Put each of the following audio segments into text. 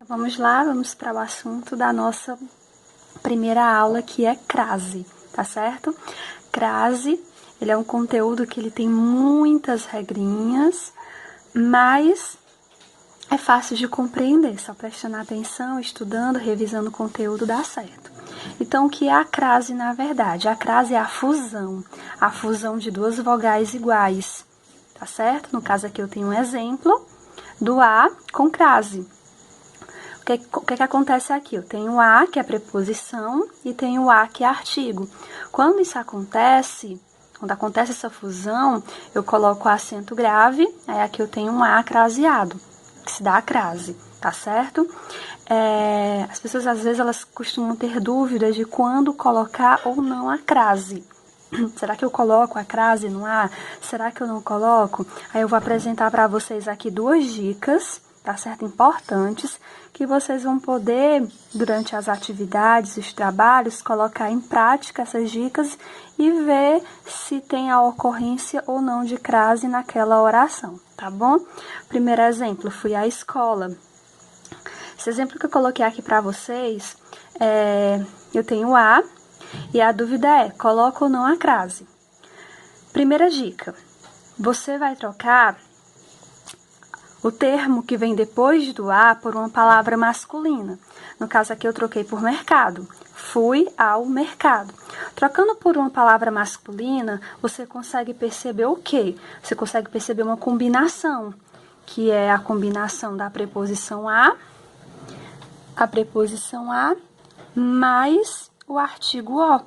Vamos lá, vamos para o assunto da nossa primeira aula, que é crase, tá certo? Crase, ele é um conteúdo que ele tem muitas regrinhas, mas é fácil de compreender, só prestando atenção, estudando, revisando o conteúdo dá certo. Então, o que é a crase na verdade? A crase é a fusão de duas vogais iguais, tá certo? No caso aqui eu tenho um exemplo do A com crase. O que acontece aqui? Eu tenho o A, que é preposição, e tenho o A, que é artigo. Quando isso acontece, quando acontece essa fusão, eu coloco o acento grave, aí aqui eu tenho um A craseado, que se dá a crase, tá certo? As pessoas, às vezes, elas costumam ter dúvidas de quando colocar ou não a crase. Será que eu coloco a crase no A? Será que eu não coloco? Aí eu vou apresentar para vocês aqui duas dicas, tá certo? Importantes, que vocês vão poder, durante as atividades, os trabalhos, colocar em prática essas dicas e ver se tem a ocorrência ou não de crase naquela oração, tá bom? Primeiro exemplo, fui à escola. Esse exemplo que eu coloquei aqui para vocês, eu tenho A, e a dúvida é, coloca ou não a crase? Primeira dica, você vai trocar o termo que vem depois do A por uma palavra masculina. No caso aqui eu troquei por mercado. Fui ao mercado. Trocando por uma palavra masculina, você consegue perceber o quê? Você consegue perceber uma combinação, que é a combinação da preposição a mais o artigo o.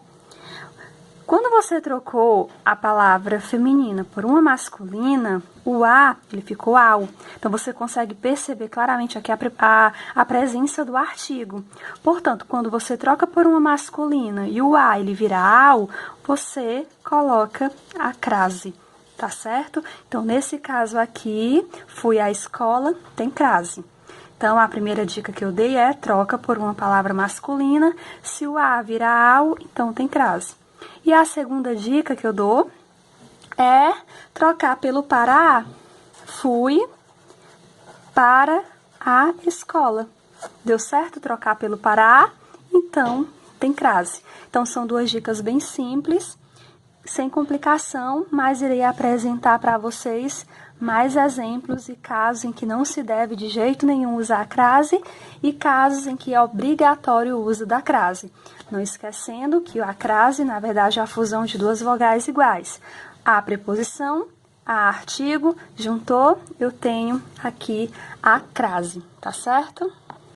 Quando você trocou a palavra feminina por uma masculina, o a, ele ficou ao. Então, você consegue perceber claramente aqui a presença do artigo. Portanto, quando você troca por uma masculina e o a, ele vira ao, você coloca a crase, tá certo? Então, nesse caso aqui, fui à escola, tem crase. Então, a primeira dica que eu dei é troca por uma palavra masculina. Se o a virar ao, então tem crase. E a segunda dica que eu dou é trocar pelo para a. Fui para a escola. Deu certo trocar pelo para a? Então, tem crase. Então, são duas dicas bem simples, sem complicação, mas irei apresentar para vocês mais exemplos e casos em que não se deve de jeito nenhum usar a crase e casos em que é obrigatório o uso da crase. Não esquecendo que a crase, na verdade, é a fusão de duas vogais iguais. A preposição, a artigo, juntou, eu tenho aqui a crase, tá certo?